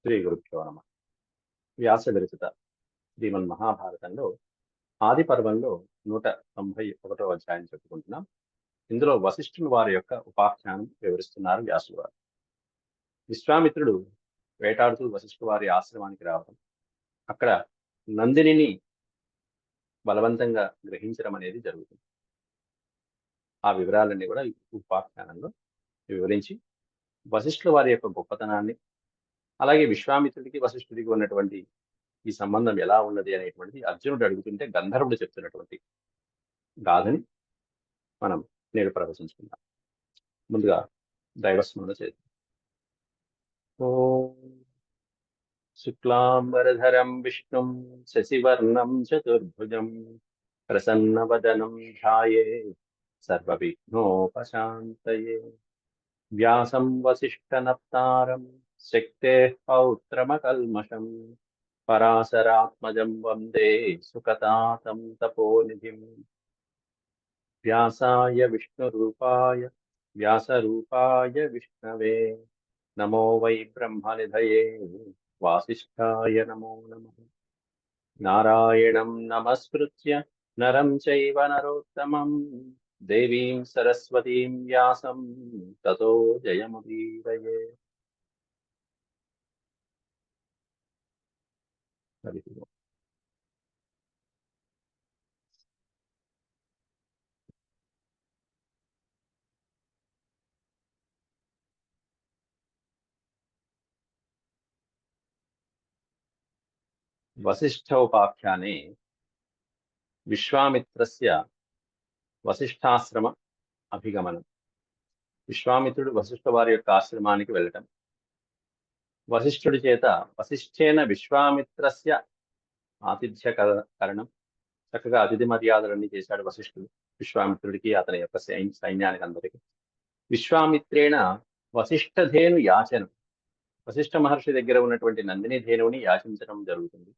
శ్రీ గురుభ్యో నమః. వ్యాస విరచిత శ్రీమన్మహాభారతంలో ఆది పర్వంలో 191వ అధ్యాయం చెప్పుకుంటున్నాం. ఇందులో వశిష్ఠుని వారి యొక్క ఉపాఖ్యానం వివరిస్తున్నారు వ్యాసుల వారు. విశ్వామిత్రుడు వేటాడుతూ వశిష్ఠు వారి ఆశ్రమానికి రావడం, అక్కడ నందినిని బలవంతంగా గ్రహించడం అనేది జరుగుతుంది. ఆ వివరాలన్నీ కూడా ఈ ఉపాఖ్యానంలో వివరించి వశిష్ఠుల వారి యొక్క గొప్పతనాన్ని, అలాగే విశ్వామిత్రుడికి వశిష్ఠుడికి ఉన్నటువంటి ఈ సంబంధం ఎలా ఉన్నది అనేటువంటిది అర్జునుడు అడుగుతుంటే గంధర్వుడు చెప్తున్నటువంటి గాథని మనం నేడు ప్రవచించుకుందాం. ముందుగా దైవస్మరణ చేద్దాం. ఓం శుక్లాంబరధరం విష్ణుం శశివర్ణం చతుర్భుజం ప్రసన్నవదనం ధ్యాయేత్ సర్వవిఘ్నోపశాంతయే. వ్యాసం వసిష్ఠనప్తారం శక్తేః పౌత్రమకల్మషం పరాశరాత్మజం వందే సుఖతాతం తపోనిధిం. వ్యాసాయ వ్యాసరూపాయ విష్ణవే నమో వై బ్రహ్మనిధయే వాసిష్ఠాయ నమో నమః. నారాయణం నమస్కృత్య నరం చైవ నరోత్తమం దేవీం సరస్వతీం వ్యాసం తతో జయముదీరయే. హరి ఓం. వసిష్ఠ ఉపాఖ్యానే విశ్వామిత్రస్య వసిష్ఠాశ్రమ అభిగమనం. విశ్వామిత్రుడు వశిష్ఠ వారి యొక్క ఆశ్రమానికి వెళ్ళటం, వశిష్ఠుడి చేత వశిష్ఠేన విశ్వామిత్రస్య ఆతిథ్యకరణం, చక్కగా అతిథి మర్యాదలన్నీ చేశాడు వశిష్ఠుడు విశ్వామిత్రుడికి, అతని యొక్క సైన్యానికి అందరికీ. విశ్వామిత్రేణ వశిష్ఠధేను యాచనం, వశిష్ఠ మహర్షి దగ్గర ఉన్నటువంటి నందిని ధేనువుని యాచించడం జరుగుతుంది.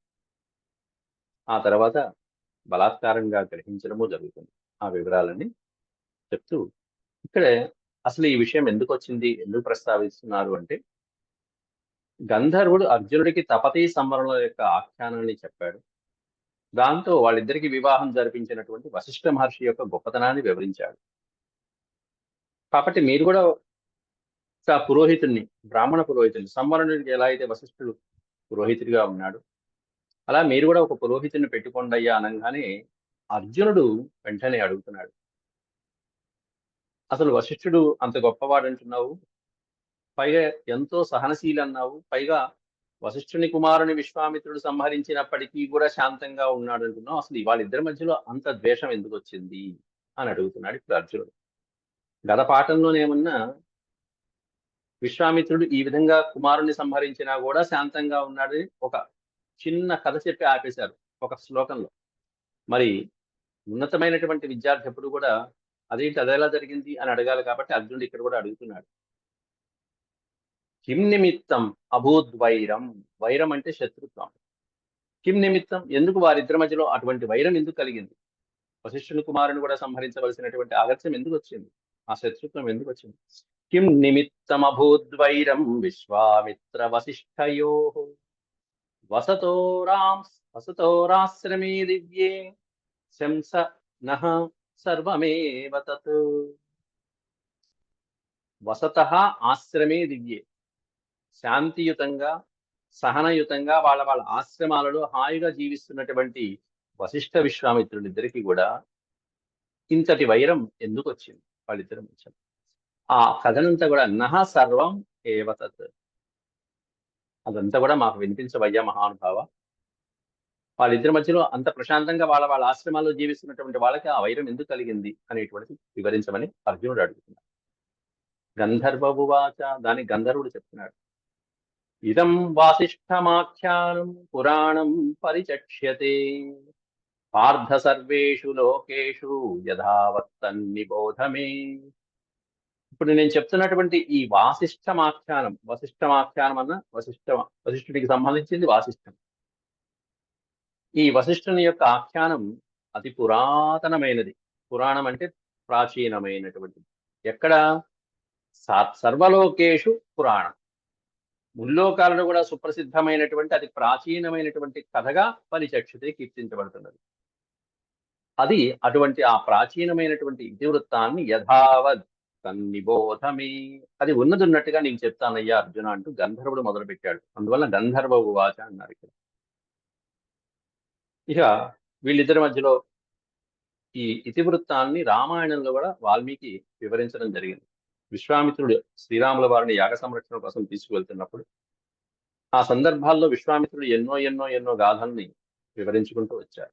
ఆ తర్వాత బలాత్కారంగా గ్రహించడము జరుగుతుంది. ఆ వివరాలన్నీ చెప్తూ ఇక్కడే అసలు ఈ విషయం ఎందుకు వచ్చింది, ఎందుకు ప్రస్తావిస్తున్నారు అంటే, గంధర్వుడు అర్జునుడికి తపతీ సంవరణల యొక్క ఆఖ్యానాన్ని చెప్పాడు. దాంతో వాళ్ళిద్దరికి వివాహం జరిపించినటువంటి వశిష్ఠ మహర్షి యొక్క గొప్పతనాన్ని వివరించాడు. కాబట్టి మీరు కూడా ఒక పురోహితుడిని, బ్రాహ్మణ పురోహితుడిని, సంవరణుడికి ఎలా అయితే వశిష్ఠుడు పురోహితుడిగా ఉన్నాడు, అలా మీరు కూడా ఒక పురోహితుడిని పెట్టుకోండి అయ్యా అనగానే అర్జునుడు వెంటనే అడుగుతున్నాడు, అసలు వశిష్ఠుడు అంత గొప్పవాడు అంటున్నావు, పైగా ఎంతో సహనశీలి అన్నావు, పైగా వశిష్ఠుని కుమారుని విశ్వామిత్రుడు సంహరించినప్పటికీ కూడా శాంతంగా ఉన్నాడు అంటున్నావు, అసలు వాళ్ళిద్దరి మధ్యలో అంత ద్వేషం ఎందుకు వచ్చింది అని అడుగుతున్నాడు ఇప్పుడు అర్జునుడు. గత పాఠంలోనేమన్నా విశ్వామిత్రుడు ఈ విధంగా కుమారుణ్ణి సంహరించినా కూడా శాంతంగా ఉన్నాడని ఒక చిన్న కథ చెప్పి ఆపేశారు ఒక శ్లోకంలో. మరి ఉన్నతమైనటువంటి విద్యార్థి ఎప్పుడు కూడా అదేంటి అదెలా జరిగింది అని అడగాలి. కాబట్టి అర్జునుడు ఇక్కడ కూడా అడుగుతున్నాడు, కిం నిమిత్తం అభూద్వైరం, వైరం అంటే శత్రుత్వం, కిం నిమిత్తం ఎందుకు వారిద్దరి మధ్యలో అటువంటి వైరం ఎందుకు కలిగింది, వశిష్ఠుని కుమారుని కూడా సంహరించవలసినటువంటి ఆలస్యం ఎందుకు వచ్చింది, ఆ శత్రుత్వం ఎందుకు వచ్చింది. కిం నిమిత్తం అభూద్వైరం విశ్వామిత్ర వశిష్ఠయో వసతోరాశ్రమే దివ్యే శంస నః సర్వమేవ తత్. వసతః ఆశ్రమే దివ్యే, శాంతియుతంగా సహనయుతంగా వాళ్ళ వాళ్ళ ఆశ్రమాలలో హాయిగా జీవిస్తున్నటువంటి వశిష్ఠ విశ్వామిత్రులిద్దరికీ కూడా ఇంతటి వైరం ఎందుకు వచ్చింది వాళ్ళిద్దరి మధ్య. ఆ కథనంతా కూడా నః సర్వం ఏవ తత్, అదంతా కూడా మాకు వినిపించవయ్యా మహానుభావ, వాళ్ళిద్దరి మధ్యలో అంత ప్రశాంతంగా వాళ్ళ వాళ్ళ ఆశ్రమాల్లో జీవిస్తున్నటువంటి వాళ్ళకి ఆ వైరం ఎందుకు కలిగింది అనేటువంటిది వివరించమని అర్జునుడు అడుగుతున్నాడు. గంధర్వవాచ, దానికి గంధర్వుడు చెప్తున్నాడు, ఇదం వాసిష్ఠమాఖ్యానం పురాణం పరిచక్ష్యతే పార్థ సర్వేషు లోకేషు యథావత్తన్నిబోధమే. ఇప్పుడు నేను చెప్తున్నటువంటి ఈ వశిష్ఠమాఖ్యానం అన్న వశిష్ఠుడికి సంబంధించింది వాసిష్ఠం. ఈ వశిష్ఠుని యొక్క ఆఖ్యానం అతి పురాతనమైనది. పురాణం అంటే ప్రాచీనమైనటువంటిది. ఎక్కడ? సర్వలోకేషు పురాణం, ముల్లోకాలలో కూడా సుప్రసిద్ధమైనటువంటి అతి ప్రాచీనమైనటువంటి కథగా పరిచక్షితే కీర్తించబడుతున్నది. అది అటువంటి ఆ ప్రాచీనమైనటువంటి ఇతివృత్తాన్ని యథావత్ తన్నిబోధమే, అది ఉన్నట్టుగా నీకు చెప్తానయ్యా అర్జున అంటూ గంధర్వుడు మొదలుపెట్టాడు. అందువల్ల గంధర్వ ఉవాచ అన్నారు ఇక్కడ. ఇక వీళ్ళిద్దరి మధ్యలో ఈ ఇతివృత్తాన్ని రామాయణంలో కూడా వాల్మీకి వివరించడం జరిగింది. విశ్వామిత్రుడు శ్రీరాముల వారిని యాగ సంరక్షణ కోసం తీసుకువెళ్తున్నప్పుడు ఆ సందర్భాల్లో విశ్వామిత్రుడు ఎన్నో ఎన్నో ఎన్నో గాథల్ని వివరించుకుంటూ వచ్చారు.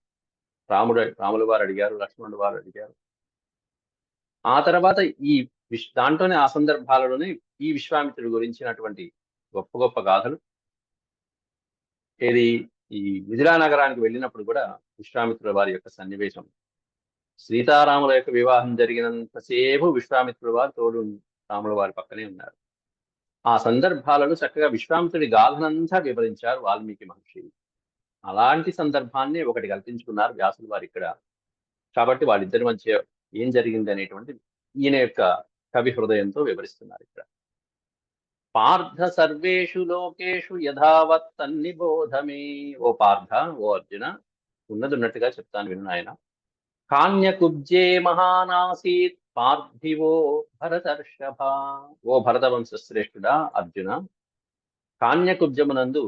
రాముల వారు అడిగారు, లక్ష్మణుడు వారు అడిగారు. ఆ తర్వాత ఈ దాంట్లోనే ఆ సందర్భాలలోనే ఈ విశ్వామిత్రుడి గురించినటువంటి గొప్ప గొప్ప గాథలు ఏది ఈ మిథిలా నగరానికి వెళ్ళినప్పుడు కూడా విశ్వామిత్రుల వారి యొక్క సన్నివేశం, సీతారాముల యొక్క వివాహం జరిగినంతసేపు విశ్వామిత్రుల వారు తోడు రాముల వారి పక్కనే ఉన్నారు. ఆ సందర్భాలలో చక్కగా విశ్వామిత్రుడి గాథనంతా వివరించారు వాల్మీకి మహర్షి. అలాంటి సందర్భాన్ని ఒకటి కల్పించుకున్నారు వ్యాసులు వారు ఇక్కడ. కాబట్టి వాళ్ళిద్దరి మధ్య ఏం జరిగింది అనేటువంటి ఈయన యొక్క కవి హృదయంతో వివరిస్తున్నారు ఇక్కడ. పార్థ సర్వేషు లోకేషు యథావత్ తన్నిబోధమే. ఓ పార్థ, ఓ అర్జున, ఉన్నట్టుగా చెప్తాను విను నాయన. కాన్యకుబ్జే మహానాసీత్ పార్థివో భరతర్షభ. ఓ భరతవంశ శ్రేష్ఠుడా అర్జున, కాన్యకుబ్జమునందు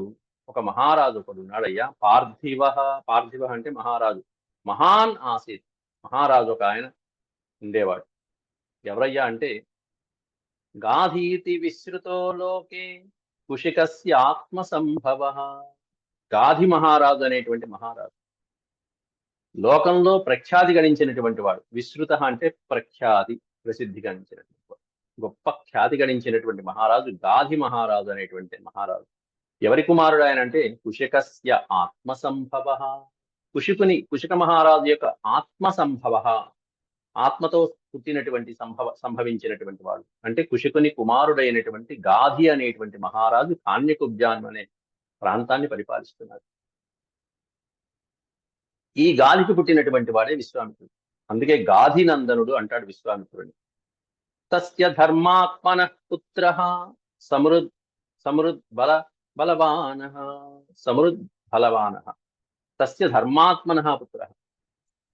ఒక మహారాజు ఒకడు ఉన్నాడయ్యా. పార్థివ, పార్థివ అంటే మహారాజు. మహాన్ ఆసీత్, మహారాజు ఒక ఆయన ఉండేవాడు. ఎవరయ్యా అంటే గాధీతి విశ్రుతో లోకే కుషికస్య ఆత్మ సంభవ. గాధి మహారాజు అనేటువంటి మహారాజు లోకంలో ప్రఖ్యాతి గణించినటువంటి వాడు. విశ్రుత అంటే ప్రఖ్యాతి, ప్రసిద్ధి గణించినటువంటి వాడు, గొప్ప ఖ్యాతి గణించినటువంటి మహారాజు గాధి మహారాజు అనేటువంటి మహారాజు. ఎవరి కుమారుడు ఆయన అంటే కుషికస్య ఆత్మ సంభవ. కుషిక మహారాజు యొక్క ఆత్మ సంభవ, ఆత్మతో పుట్టినటువంటి సంభవించినటువంటి వాడు. అంటే కుషికుని కుమారుడైనటువంటి గాధి అనేటువంటి మహారాజు కాన్యకుబ్జాన్ అనే ప్రాంతాన్ని పరిపాలిస్తున్నాడు. ఈ గాలికి పుట్టినటువంటి వాడే విశ్వామిత్రుడు. అందుకే గాధి నందనుడు అంటాడు విశ్వామిత్రుడిని. తస్య ధర్మాత్మన పుత్ర సమృద్ బలవాన తస్య ధర్మాత్మన పుత్ర.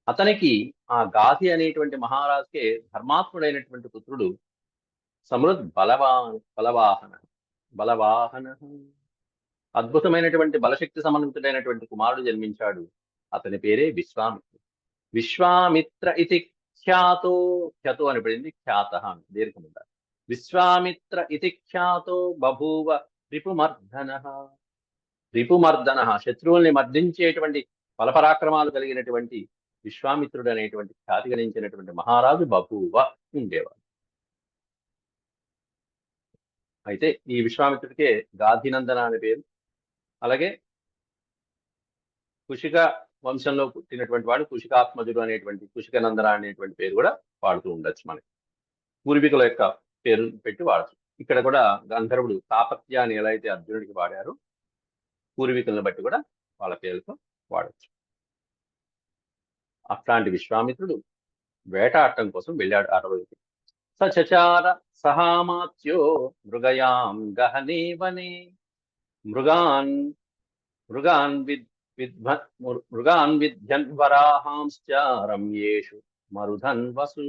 అతనికి ఆ గాధి అనేటువంటి మహారాజుకే ధర్మాత్ముడైనటువంటి పుత్రుడు సమృద్ బలవాహన అద్భుతమైనటువంటి బలశక్తి సమన్వితుడైనటువంటి కుమారుడు జన్మించాడు. అతని పేరే విశ్వామిత్రుడు. విశ్వామిత్ర ఇతి ఖ్యాతో, ఖ్యాతో అని పడింది, ఖ్యాత దీర్ఘముండ. విశ్వామిత్ర ఇతి ఖ్యాతో బభూవ రిపుమర్దన, శత్రువుల్ని మర్దించేటువంటి బలపరాక్రమాలు కలిగినటువంటి విశ్వామిత్రుడు అనేటువంటి ఖ్యాతి గణించినటువంటి మహారాజు బభూవ ఉండేవాడు. అయితే ఈ విశ్వామిత్రుడికే గాధినందన అనే పేరు, అలాగే కుషిక వంశంలో పుట్టినటువంటి వాడు కుషికాత్మజుడు అనేటువంటి కుషికనందన అనేటువంటి పేరు కూడా వాడుతూ ఉండొచ్చు. మనకి పూర్వీకుల యొక్క పేరు పెట్టి వాడచ్చు. ఇక్కడ కూడా గంధర్వుడు తాపత్య అని ఎలా అయితే అర్జునుడికి వాడారో పూర్వీకులను బట్టి కూడా వాళ్ళ పేరుతో వాడచ్చు. అట్లాంటి విశ్వామిత్రుడు వేటాడటం కోసం వెళ్ళాడు అడవులకి. సచచార సహామాత్యో మృగయాం గహనే వనే మృగాన్ విద్యన్ వరాహాంశ్చ రమ్యేషు మరుధన్ వసు.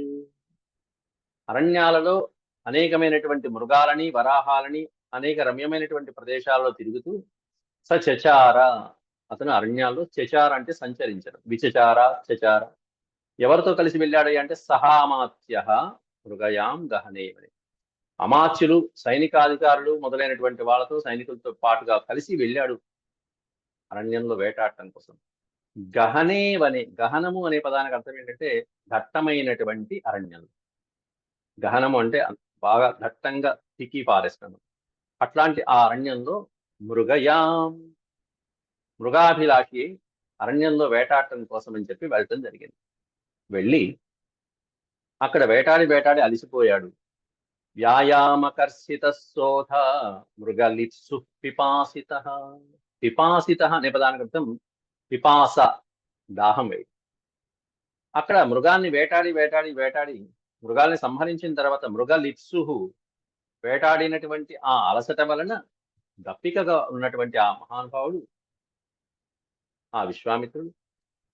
అరణ్యాలలో అనేకమైనటువంటి మృగాలని వరాహాలని అనేక రమ్యమైనటువంటి ప్రదేశాలలో తిరుగుతూ సచచార, అతను అరణ్యాల్లో చచార అంటే సంచరించడం, విచచార చచార. ఎవరితో కలిసి వెళ్ళాడు అంటే సహామాత్య మృగయాం గహనేవని. అమాత్యులు, సైనికాధికారులు మొదలైనటువంటి వాళ్ళతో, సైనికులతో పాటుగా కలిసి వెళ్ళాడు అరణ్యంలో వేటాడటం కోసం. గహనేవని, గహనము అనే పదానికి అర్థం ఏంటంటే దట్టమైనటువంటి అరణ్యం. గహనము అంటే బాగా దట్టంగా తికి పారేస్తాను. అట్లాంటి ఆ అరణ్యంలో మృగయాం, మృగాభిలాషి అరణ్యంలో వేటాడటం కోసం అని చెప్పి వెళ్ళటం జరిగింది. వెళ్ళి అక్కడ వేటాడి అలిసిపోయాడు. వ్యాయామకర్షిత శోధ మృగలిప్సు పిపాసిత. పిపాసిత అనే పదానికి అర్థం పిపాస, దాహం వేయి. అక్కడ మృగాన్ని వేటాడి మృగాల్ని సంహరించిన తర్వాత మృగలిప్సు, వేటాడినటువంటి ఆ అలసట వలన దప్పికగా ఉన్నటువంటి ఆ మహానుభావుడు, ఆ విశ్వామిత్రుడు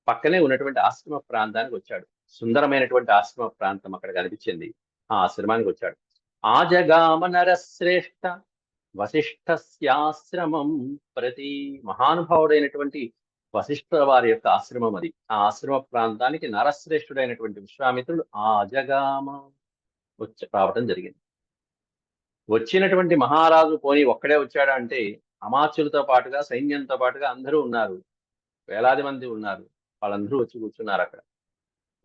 పక్కనే ఉన్నటువంటి ఆశ్రమ ప్రాంతానికి వచ్చాడు. సుందరమైనటువంటి ఆశ్రమ ప్రాంతం అక్కడ కనిపించింది. ఆ ఆశ్రమానికి వచ్చాడు. ఆజగామ నరశ్రేష్ఠ వశిష్ఠస్యాశ్రమం ప్రతి. మహానుభావుడైనటువంటి వశిష్ఠ వారి యొక్క ఆశ్రమం అది. ఆ ఆశ్రమ ప్రాంతానికి నరశ్రేష్ఠుడైనటువంటి విశ్వామిత్రుడు ఆజగామ రావటం జరిగింది. వచ్చినటువంటి మహారాజు పోని ఒక్కడే వచ్చాడా అంటే, అమాత్యులతో పాటుగా సైన్యంతో పాటుగా అందరూ ఉన్నారు. వేలాది మంది ఉన్నారు. వాళ్ళందరూ వచ్చి కూర్చున్నారు అక్కడ.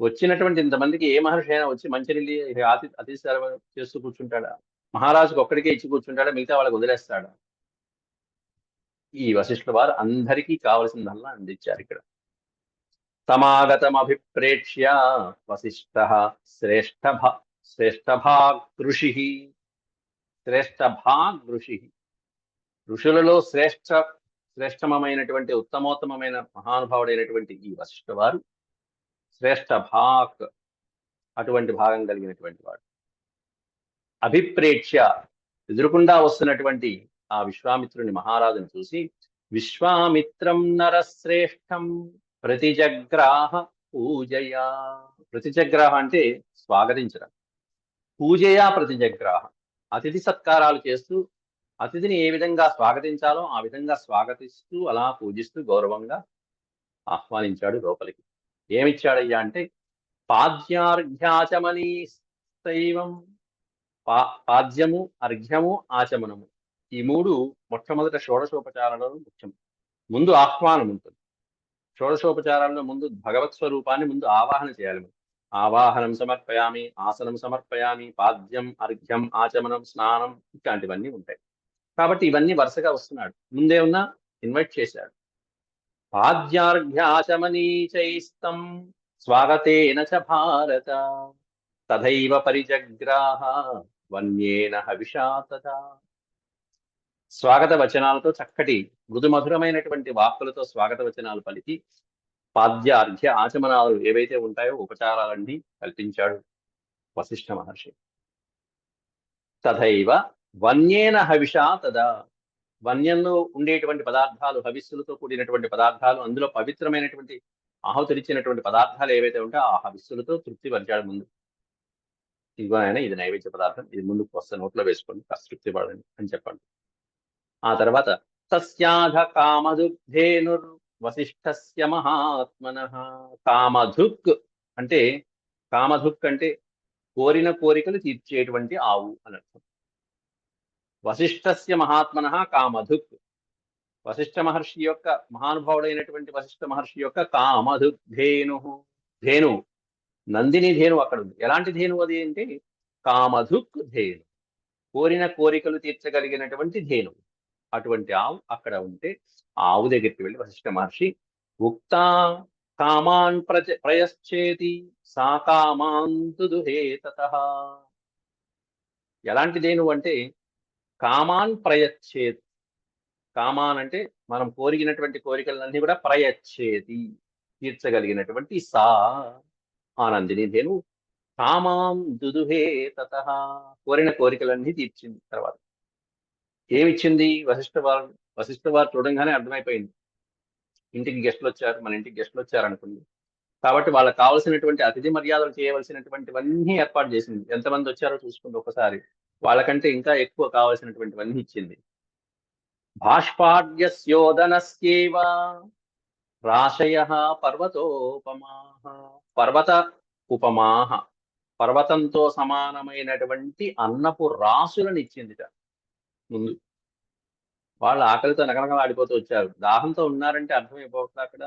వచ్చినటువంటి ఇంతమందికి ఏ మహర్షి అయినా వచ్చి మంచినీళ్ళు అతిసేవ చేస్తూ కూర్చుంటాడా? మహారాజుకు ఒక్కడికే ఇచ్చి కూర్చుంటాడా? మిగతా వాళ్ళకి వదిలేస్తాడా? ఈ వశిష్ఠుల వారు అందరికీ కావలసిందల్లా అందించారు ఇక్కడ. సమాగతమభిప్రేక్ష్య వశిష్ఠ శ్రేష్ఠభాగ్ ఋషి. శ్రేష్ఠభాగ్ ఋషి, ఋషులలో శ్రేష్టమైనటువంటి ఉత్తమోత్తమైన మహానుభావుడైనటువంటి ఈ వశిష్ఠ వారు శ్రేష్ఠ భాక్, అటువంటి భాగం కలిగినటువంటి వాడు. అభిప్రేక్ష్య, ఎదురుకుండా వస్తున్నటువంటి ఆ విశ్వామిత్రుని మహారాజును చూసి, విశ్వామిత్రం నరశ్రేష్టం ప్రతిజగ్రాహ పూజయా. ప్రతిజగ్రాహ అంటే స్వాగతించడం. పూజయా ప్రతిజగ్రాహ, అతిథి సత్కారాలు చేస్తూ అతిథిని ఏ విధంగా స్వాగతించాలో ఆ విధంగా స్వాగతిస్తూ అలా పూజిస్తూ గౌరవంగా ఆహ్వానించాడు లోపలికి. ఏమిచ్చాడయ్యా అంటే, పాద్యార్ఘ్యాచమనీ శైవం. పాద్యము, అర్ఘ్యము, ఆచమనము, ఈ మూడు మొట్టమొదట షోడశోపచారాలలో ముఖ్యం. ముందు ఆహ్వానం ఉంటుంది. షోడశోపచారాల్లో ముందు భగవత్ స్వరూపాన్ని ముందు ఆవాహన చేయాలి. ఆవాహనం సమర్పయామి, ఆసనం సమర్పయామి, పాద్యం, అర్ఘ్యం, ఆచమనం, స్నానం, ఇట్లాంటివన్నీ ఉంటాయి. కాబట్టి ఇవన్నీ వరుసగా వస్తున్నాడు. ముందే ఉన్న ఇన్వైట్ చేశాడు. పాద్యార్ఘ్యాచమనీచైస్తం స్వాగతేన చ భారత తథైవ పరిజగ్రాహ వన్యేన హవిషా తథా. స్వాగత వచనాలతో, చక్కటి మృదుమధురమైనటువంటి వాక్కులతో స్వాగత వచనాలు పలికి పాద్య అర్ఘ్య ఆచమనాలు ఏవైతే ఉంటాయో ఉపచారాలన్నీ కల్పించాడు వశిష్ఠ మహర్షి. తథైవ వన్యేన హవిషా తదా. వన్యంలో ఉండేటువంటి పదార్థాలు, హవిస్సులతో కూడినటువంటి పదార్థాలు, అందులో పవిత్రమైనటువంటి ఆహుతిరిచ్చినటువంటి పదార్థాలు ఏవైతే ఉంటాయో ఆ హవిస్సులతో తృప్తి పరిచాడు. ముందు ఇదిగో ఆయన, ఇది నైవేద్య పదార్థం, ఇది ముందుకు వస్తే నోట్లో వేసుకోండి, కాస్త తృప్తి పడండి అని చెప్పండి. ఆ తర్వాత తస్యాధ కామధుగ్ధేనుర్ వశిష్ఠస్య మహాత్మనః. కామధుక్ అంటే, కామధుక్ అంటే కోరిన కోరికలు తీర్చేటువంటి ఆవు అని అర్థం. వశిష్ఠస్య మహాత్మనః కామధుక్, వశిష్ఠ మహర్షి యొక్క, మహానుభావుడైనటువంటి వశిష్ఠ మహర్షి యొక్క కామధుక్ ధేను, నందిని ధేను అక్కడ ఉంది. ఎలాంటి ధేను అది అంటే, కామధుక్ ధేను, కోరిన కోరికలు తీర్చగలిగినటువంటి ధేను. అటువంటి ఆవు అక్కడ ఉంటే ఆవు దగ్గరికి వెళ్ళి వశిష్ఠ మహర్షి, ఉక్తా కామాన్ ప్రయశ్చేతి సా కామాంతు దుహేతతః. ఎలాంటి ధేను అంటే, కామాన్ ప్రయచ్చేతి. కామాన్ అంటే మనం కోరినటువంటి కోరికలన్నీ కూడా ప్రయచ్చేతి, తీర్చగలిగినటువంటి సా, ఆనందిని ధేను. కామాం దుదుహే తతః, కోరిన కోరికలన్నీ తీర్చింది. తర్వాత ఏమిచ్చింది వశిష్ఠ వారు చూడంగానే అర్థమైపోయింది. ఇంటికి గెస్టులు వచ్చారు, మన ఇంటికి గెస్టులు వచ్చారు అనుకుంది. కాబట్టి వాళ్ళకి కావలసినటువంటి అతిథి మర్యాదలు చేయవలసినటువంటివన్నీ ఏర్పాటు చేసింది. ఎంతమంది వచ్చారో చూసుకుంది ఒకసారి. వాళ్ళకంటే ఇంకా ఎక్కువ కావలసినటువంటివన్నీ ఇచ్చింది. భాష్పాడ్యస్యోదనస్యేవ రాశయ పర్వతోపమాః. పర్వత ఉపమాహ, పర్వతంతో సమానమైనటువంటి అన్నపు రాసులను ఇచ్చిందిట. ముందు వాళ్ళు ఆకలితో నకనకలాడిపోతూ వచ్చారు. దాహంతో ఉన్నారంటే అర్థమైపోతుంది అక్కడ.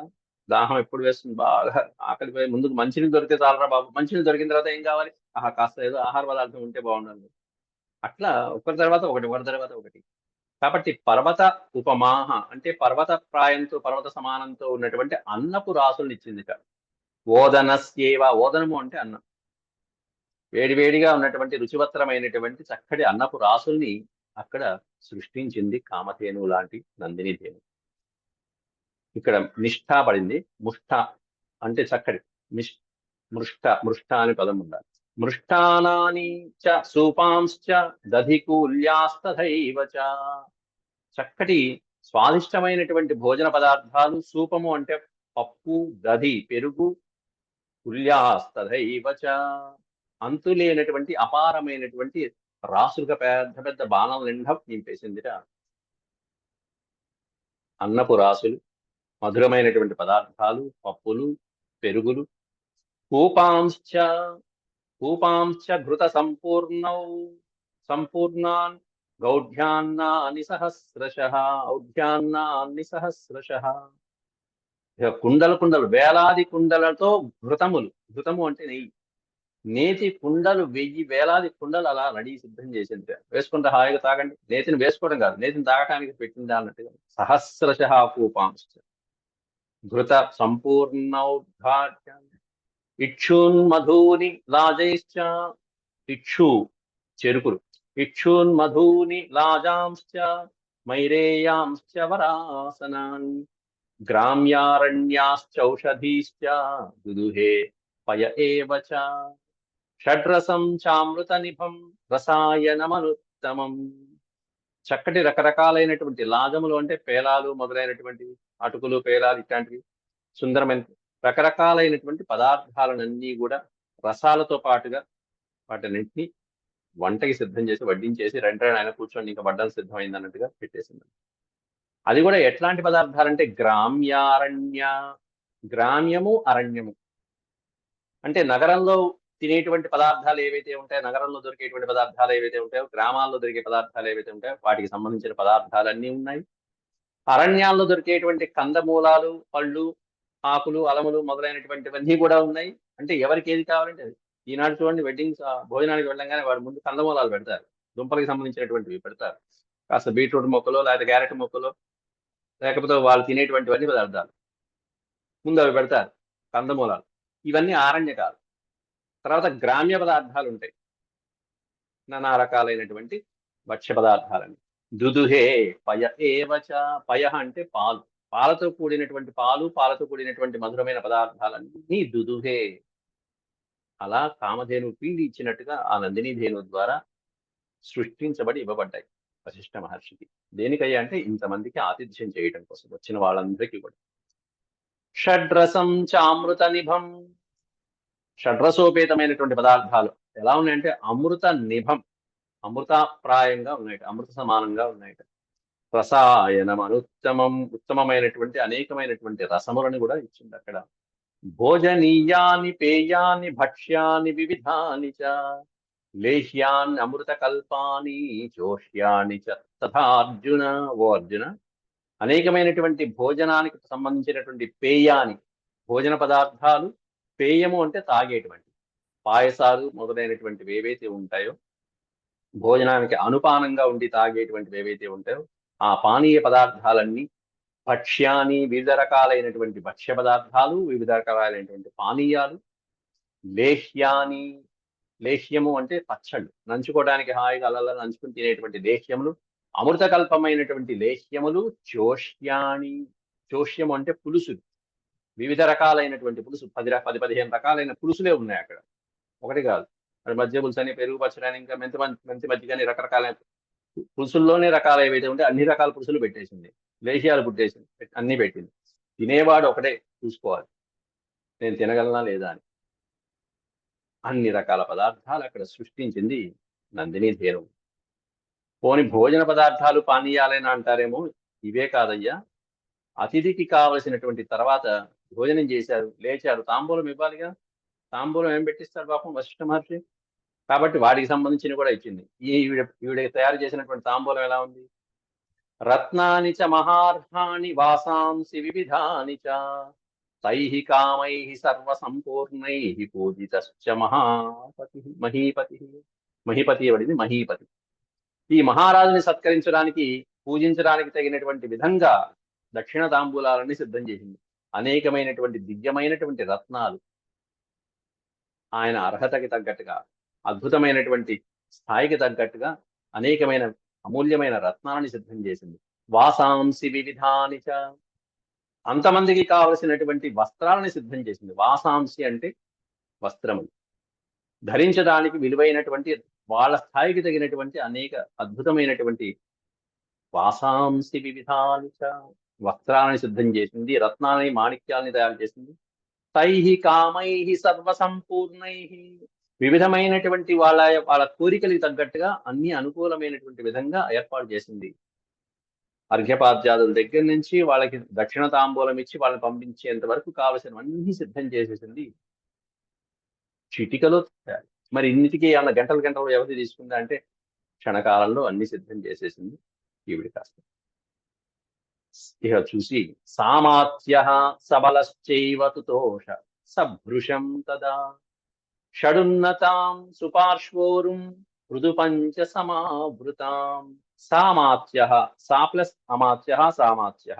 దాహం ఎప్పుడు వేస్తుంది, బాగా ఆకలిపోయి ముందుకు మంచినీళ్ళు దొరికితే చాలరా బాబు, మంచినీళ్ళు దొరికిన తర్వాత ఏం కావాలి, కాస్త ఏదో ఆహార పదార్థం ఉంటే బాగుండాలి. అట్లా ఒకరి తర్వాత ఒకటి, ఒకరి తర్వాత ఒకటి. కాబట్టి పర్వత ఉపమాహ అంటే పర్వత ప్రాయంతో, పర్వత సమానంతో ఉన్నటువంటి అన్నపు రాసులను ఇచ్చిందిట. ఓదనస్యేవ, ఓదనము అంటే అన్నం. వేడివేడిగా ఉన్నటువంటి రుచివత్తరమైనటువంటి చక్కటి అన్నపు రాసుల్ని అక్కడ సృష్టించింది కామధేను లాంటి నందిని ధేను. ఇక్కడ నిష్ఠ పడింది. ముష్ట అంటే చక్కటి, మృష్ట అని పదం ఉండాలి. మృష్టానాని చ సూపాంశ్చ దధికూల్యాస్తథైవ చ. చక్కటి స్వాదిష్టమైనటువంటి భోజన పదార్థాలు. సూపము అంటే పప్పు, దధి, పెరుగు, తుల్యాస్తథైవచ అంతులేనటువంటి అపారమైనటువంటి రాసులుగా పెద్ద పెద్ద బాణం నిండా నింపేసిందిట అన్నపు రాసులు, మధురమైనటువంటి పదార్థాలు, పప్పులు, పెరుగులు. కూపాంశ్చ కూపాంశ్చ ఘృత సంపూర్ణాన్ గౌఢ్యాన్నాని సహస్రశః ఔఢ్యాన్నాని సహస్రశః. ఇక కుండలు కుండలు, వేలాది కుండలతో ఘృతములు. ఘృతము అంటే నెయ్యి. నేతి కుండలు, 1000 వేలాది కుండలు అలా రెడీ సిద్ధం చేసింది. వేసుకుంటే హాయిగా తాగండి. నేతిని వేసుకోవడం కాదు, నేతిని తాగటానికి పెట్టిందా అన్నట్టుగా. సహస్రశః కూపాంశ్చ ఘృత సంపూర్ణౌద్ఘాట్య ఇక్షూన్మధూని లాజైశ్చ. ఇక్షు చెరుకులు. ఇక్షూన్మధూని లాజాంశ్చ మైరేయాంశ్చ వరాసనాన్ గ్రామ్యారణ్యాశ్చౌషధీశ్చ దుదుహే పయ ఏవ చ. షడ్రసం చామృత నిభం రసాయనమనుత్తమం. చక్కటి రకరకాలైనటువంటి లాజములు అంటే పేలాలు మొదలైనటువంటివి, అటుకులు, పేలాలు ఇట్లాంటివి సుందరమైన రకరకాలైనటువంటి పదార్థాలన్నీ కూడా రసాలతో పాటుగా వాటిన్నింటినీ వంటకి సిద్ధం చేసి వడ్డించేసి రెండైనా ఆయన కూర్చొని ఇంకా వడ్డం సిద్ధమైంది అన్నట్టుగా పెట్టేసింది. అది కూడా ఎట్లాంటి పదార్థాలంటే గ్రామ్యారణ్య. గ్రామ్యము, అరణ్యము అంటే నగరంలో తినేటువంటి పదార్థాలు ఏవైతే ఉంటాయో, నగరంలో దొరికేటువంటి పదార్థాలు ఏవైతే ఉంటాయో, గ్రామాల్లో దొరికే పదార్థాలు ఏవైతే ఉంటాయో వాటికి సంబంధించిన పదార్థాలన్నీ ఉన్నాయి. అరణ్యాల్లో దొరికేటువంటి కందమూలాలు, పళ్ళు, ఆకులు, అలములు మొదలైనటువంటివన్నీ కూడా ఉన్నాయి. అంటే ఎవరికి ఏది కావాలంటే అది. ఈనాడు చూడండి, వెడ్డింగ్స్ భోజనానికి వెళ్ళంగానే వాడు ముందు కందమూలాలు పెడతారు, దుంపలకి సంబంధించినటువంటివి పెడతారు. కాస్త బీట్రూట్ మొక్కలు, లేకపోతే క్యారెట్ మొక్కలు, లేకపోతే వాళ్ళు తినేటువంటివన్నీ పదార్థాలు ముందు అవి పెడతారు, కందమూలాలు. ఇవన్నీ ఆరణ్యకాలు. తర్వాత గ్రామ్య పదార్థాలు ఉంటాయి, నానా రకాలైనటువంటి భక్ష్య పదార్థాలని. దుదుహే పయ ఏవచ. పయ అంటే పాలు. పాలతో కూడినటువంటి పాలు, పాలతో కూడినటువంటి మధురమైన పదార్థాలన్నీ దుదుహే. అలా కామధేను పిండి ఇచ్చినట్టుగా ఆ నందిని ధేను ద్వారా సృష్టించబడి ఇవ్వబడ్డాయి వశిష్ఠ మహర్షికి. దేనికయ్యా అంటే ఇంతమందికి ఆతిథ్యం చేయడం కోసం, వచ్చిన వాళ్ళందరికీ కూడా. షడ్రసం చామృత నిభం. షడ్రసోపేతమైనటువంటి పదార్థాలు ఎలా ఉన్నాయంటే అమృత నిభం, అమృతప్రాయంగా ఉన్నాయట, అమృత సమానంగా ఉన్నాయట. రసాయనం అనుత్తమం. ఉత్తమమైనటువంటి అనేకమైనటువంటి రసములను కూడా ఇచ్చింది అక్కడ. భోజనీయాని పేయాని భక్ష్యాని వివిధాని చ లేహ్యాన్ని అమృత కల్పాని జోష్యాని చ తథా అర్జున. ఓ అర్జున, అనేకమైనటువంటి భోజనానికి సంబంధించినటువంటి పేయాని, భోజన పదార్థాలు. పేయము అంటే తాగేటువంటి పాయసాలు మొదలైనటువంటివి ఏవైతే ఉంటాయో, భోజనానికి అనుపానంగా ఉండి తాగేటువంటివి ఏవైతే ఉంటాయో ఆ పానీయ పదార్థాలన్నీ. భక్ష్యాని, వివిధ రకాలైనటువంటి భక్ష్య పదార్థాలు, వివిధ రకాలైనటువంటి పానీయాలు. లేహ్యాని, లేహ్యము అంటే పచ్చళ్ళు, నంచుకోవడానికి హాయిగా అలా నంచుకుని తినేటువంటి లేహ్యములు. అమృతకల్పమైనటువంటి లేహ్యములు. చోష్యాని, చోష్యము అంటే పులుసులు, వివిధ రకాలైనటువంటి పులుసు. 10-15 రకాలైన పులుసులే ఉన్నాయి అక్కడ, ఒకటి కాదు. మరి మధ్య పులుసు అని, పెరుగు పచ్చడి అని, ఇంకా మెంతి మజ్జిగ అని రకరకాలైన పులుసుల్లోనే రకాలు ఏవైతే ఉంటే అన్ని రకాల పులుసులు పెట్టేసింది. లేహ్యాలు పుట్టేసింది, అన్ని పెట్టింది. తినేవాడు ఒకటే చూసుకోవాలి, నేను తినగలనా లేదా అని. అన్ని రకాల పదార్థాలు అక్కడ సృష్టించింది నందిని ధేను. పోని భోజన పదార్థాలు పానీయాలైనా అంటారేమో, ఇవే కాదయ్యా. అతిథికి కావలసినటువంటి తర్వాత భోజనం చేశారు, లేచారు, తాంబూలం ఇవ్వాలిగా. తాంబూలం ఏం పెట్టిస్తారు పాపం వశిష్ఠ మహర్షి. కాబట్టి వాటికి సంబంధించిన కూడా ఇచ్చింది. ఈవిడ తయారు చేసినటువంటి తాంబూలం ఎలా ఉంది? రత్నాని చ మహార్హాణి వాసాంసి వివిధాని చ తైః కామైః సర్వసంపూర్ణైః పూజితశ్చ మహీపతి. మహీపతి ఎవడిది? మహీపతి. ఈ మహారాజుని సత్కరించడానికి, పూజించడానికి తగినటువంటి విధంగా దక్షిణ తాంబూలాలని సిద్ధం చేసింది. అనేకమైనటువంటి దివ్యమైనటువంటి రత్నాలు, ఆయన అర్హతకి తగ్గట్టుగా, అద్భుతమైనటువంటి స్థాయికి తగ్గట్టుగా అనేకమైన అమూల్యమైన రత్నాలని సిద్ధం చేసింది. వాసాంసి వివిధాని చ, అంతమందికి కావలసినటువంటి వస్త్రాలని సిద్ధం చేసింది. వాసాంసి అంటే వస్త్రములు, ధరించడానికి విలువైనటువంటి వాళ్ళ స్థాయికి తగినటువంటి అనేక అద్భుతమైనటువంటి వాసాంసి వివిధాని చ, వస్త్రాలని సిద్ధం చేసింది, రత్నాలని మాణిక్యాలని తయారు చేసింది. తైహి కామైహి సర్వసంపూర్ణైహి, వివిధమైనటువంటి వాళ్ళ కోరికలకు తగ్గట్టుగా అన్ని అనుకూలమైనటువంటి విధంగా ఏర్పాటు చేసింది. అర్ఘ్యపాద్యాదుల దగ్గర నుంచి వాళ్ళకి దక్షిణ తాంబూలం ఇచ్చి వాళ్ళని పంపించేంత వరకు కావలసినవన్నీ సిద్ధం చేసేసింది చిటికలో. మరి ఇన్నిటికీ ఏమన్నా గంటలు గంటలు వ్యవధి తీసుకుందా అంటే క్షణకాలంలో అన్ని సిద్ధం చేసేసింది ఈవిడ కాస్త. ఇక చూసి సామాత్య సబలశ్చైవ తుతోష సభృశం తదా షడున్నతాం సుపార్శ్వోరుం మృదు పంచ సమావృతాం. సామాత్య, సా ప్లస్ అమాత్య, సామాత్య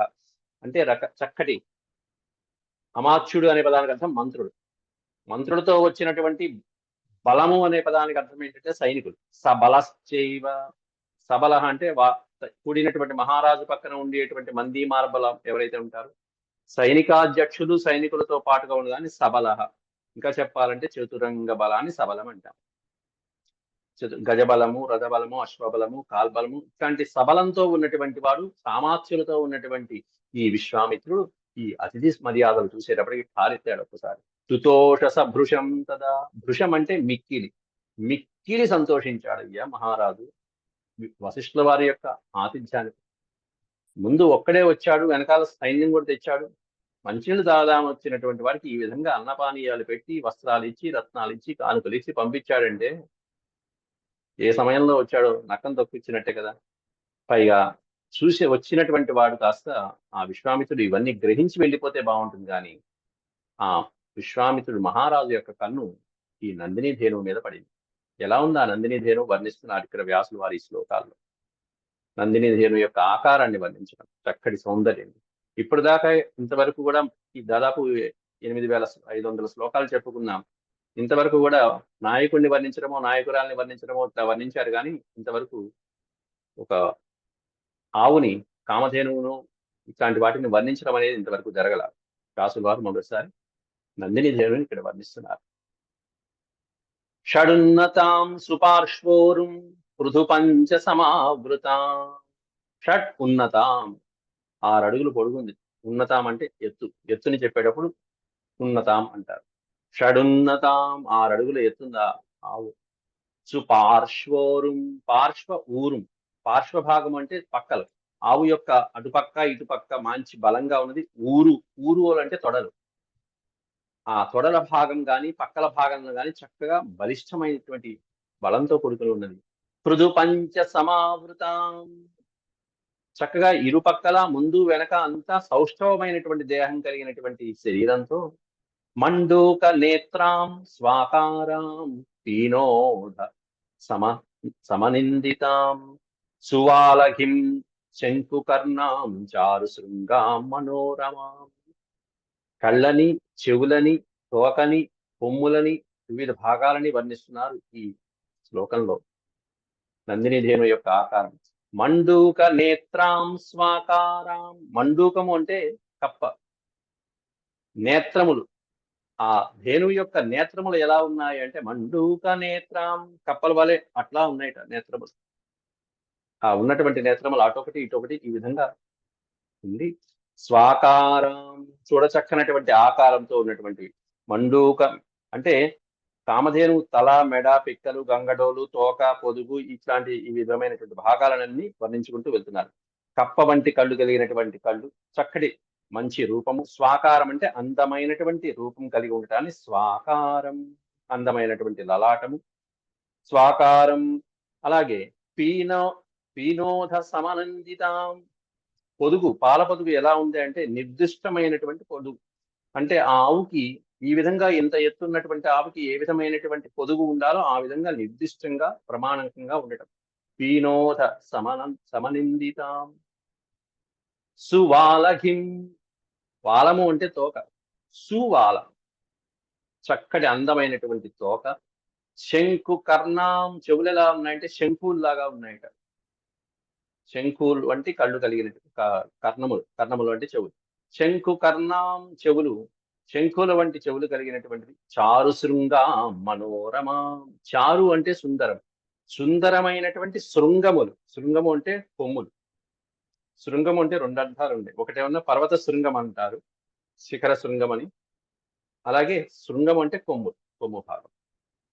అంటే చక్కటి. అమాత్యుడు అనే పదానికి అర్థం మంత్రుడు. మంత్రులతో వచ్చినటువంటి బలము అనే పదానికి అర్థం ఏంటంటే సైనికులు. సబలశ్చైవ, సబల అంటే కూడినటువంటి మహారాజు పక్కన ఉండేటువంటి మంది మార్బలం ఎవరైతే ఉంటారో సైనికాధ్యక్షులు, సైనికులతో పాటుగా ఉండదాన్ని సబల. ఇంకా చెప్పాలంటే చతురంగ బలాన్ని సబలం అంటాం. గజబలము, రథబలము, అశ్వబలము, కాల్బలము ఇట్లాంటి సబలంతో ఉన్నటువంటి వాడు, సామాత్యులతో ఉన్నటువంటి ఈ విశ్వామిత్రుడు ఈ అతిథి మర్యాదలు చూసేటప్పటికి కారెత్తాడు ఒక్కసారి. తుతోష సభృశం తదా, భృశం అంటే మిక్కిలి, మిక్కిలి సంతోషించాడు అయ్యా మహారాజు వశిష్ఠుల వారి యొక్క ఆతిథ్యానికి. ముందు ఒక్కడే వచ్చాడు, వెనకాల సైన్యం కూడా తెచ్చాడు. మంచినీళ్ళు తాగుదాం వచ్చినటువంటి వారికి ఈ విధంగా అన్నపానీయాలు పెట్టి, వస్త్రాలు ఇచ్చి, రత్నాలు ఇచ్చి, కానుకలు ఇచ్చి పంపించాడంటే ఏ సమయంలో వచ్చాడో నక్కం తొక్కిచ్చినట్టే కదా. పైగా చూసి వచ్చినటువంటి వాడు కాస్త ఆ విశ్వామిత్రుడు ఇవన్నీ గ్రహించి వెళ్ళిపోతే బాగుంటుంది, కానీ ఆ విశ్వామిత్రుడు మహారాజు యొక్క కన్ను ఈ నందిని ధేనువు మీద పడింది. ఎలా ఉంది ఆ నందిని ధేనువు వర్ణిస్తున్నారు ఇక్కడ వ్యాసులు వారి శ్లోకాల్లో. నందిని ధేనువు యొక్క ఆకారాన్ని వర్ణించడం, చక్కటి సౌందర్యం. ఇప్పుడు దాకా ఇంతవరకు కూడా ఈ దాదాపు 8500 శ్లోకాలు చెప్పుకున్నాం. ఇంతవరకు కూడా నాయకుడిని వర్ణించడమో, నాయకురాల్ని వర్ణించడమో ఇట్లా వర్ణించారు, కానీ ఇంతవరకు ఒక ఆవుని, కామధేనువును ఇట్లాంటి వాటిని వర్ణించడం అనేది ఇంతవరకు జరగల. వ్యాసుల వారు మొదటిసారి నందిని ధేనువుని ఇక్కడ వర్ణిస్తున్నారు. షడున్నతాం సుపార్శ్వోరుం పృథు పంచ సమావృతాం. షడ్ ఉన్నతాం, 6 అడుగులు పొడుగుంది. ఉన్నతాం అంటే ఎత్తు, ఎత్తుని చెప్పేటప్పుడు ఉన్నతాం అంటారు. షడున్నతాం, 6 అడుగులు ఎత్తుందా ఆవు. సుపార్శ్వోరుం, పార్శ్వ ఊరుం, పార్శ్వభాగం అంటే పక్కలు. ఆవు యొక్క అటుపక్క ఇటుపక్క మంచి బలంగా ఉన్నది ఊరు. ఊరు అంటే తొడలు. ఆ తొడల భాగం కానీ పక్కల భాగంలో కానీ చక్కగా బలిష్టమైనటువంటి బలంతో కూడుకుని ఉన్నది. పృథు పంచ సమావృతాం, చక్కగా ఇరుపక్కల ముందు వెనక అంతా సౌష్ఠవమైనటువంటి దేహం కలిగినటువంటి శరీరంతో. మండూక నేత్రాం స్వాకారాం పీనోధ సమనిందితాం సువాలఘిం శంకుకర్ణాం చారు శృంగాం మనోరమాం. కళ్ళని, చెవులని, తోకని, కొమ్ములని, వివిధ భాగాలని వర్ణిస్తున్నారు ఈ శ్లోకంలో నందిని ధేను యొక్క ఆకారం. మండూక నేత్రాం స్వాకారాం, మండూకము అంటే కప్ప. నేత్రములు, ఆ ధేనువు యొక్క నేత్రములు ఎలా ఉన్నాయి అంటే మండూక నేత్రాం, కప్పల వలె అట్లా ఉన్నాయట నేత్రములు. ఆ ఉన్నటువంటి నేత్రములు అటొకటి ఇటొకటి ఈ విధంగా ఉంది. స్వాకారం, చూడచక్కనటువంటి ఆకారంతో ఉన్నటువంటి. మండూకం అంటే కామధేను తల, మెడ, పిక్కలు, గంగడోలు, తోక, పొదుగు ఇట్లాంటి ఈ విధమైనటువంటి భాగాలన్నీ వర్ణించుకుంటూ వెళ్తున్నారు. కప్ప వంటి కళ్ళు కలిగినటువంటి కళ్ళు, చక్కటి మంచి రూపము. స్వాకారం అంటే అందమైనటువంటి రూపం కలిగి ఉండటాన్ని స్వాకారం, అందమైనటువంటి లలాటము స్వాకారం. అలాగే పీనోధ సమనందితాం, పొదుగు, పాల పొదుగు ఎలా ఉంది అంటే నిర్దిష్టమైనటువంటి పొదుగు. అంటే ఆ ఆవుకి ఈ విధంగా ఇంత ఎత్తున్నటువంటి ఆవుకి ఏ విధమైనటువంటి పొదుగు ఉండాలో ఆ విధంగా నిర్దిష్టంగా ప్రమాణకంగా ఉండటం. పీనోధ సమనిందితాం సువాలఘిం, వాలము అంటే తోక. సువాల, చక్కటి అందమైనటువంటి తోక. శంకు కర్ణాం, చెవులు ఎలా ఉన్నాయంటే శంకుల్లాగా ఉన్నాయట. శంకులు వంటి కళ్ళు కలిగిన కర్ణములు, కర్ణములు అంటే చెవులు. శంకు కర్ణాం, చెవులు, శంకుల వంటి చెవులు కలిగినటువంటిది. చారు శృంగా మనోరమా, చారు అంటే సుందరం, సుందరమైనటువంటి శృంగములు. శృంగము అంటే కొమ్ములు. శృంగం అంటే రెండు అర్థాలు ఉన్నాయి. ఒకటేమన్నా పర్వత శృంగం అంటారు, శిఖర శృంగం అని. అలాగే శృంగం అంటే కొమ్ము భాగం.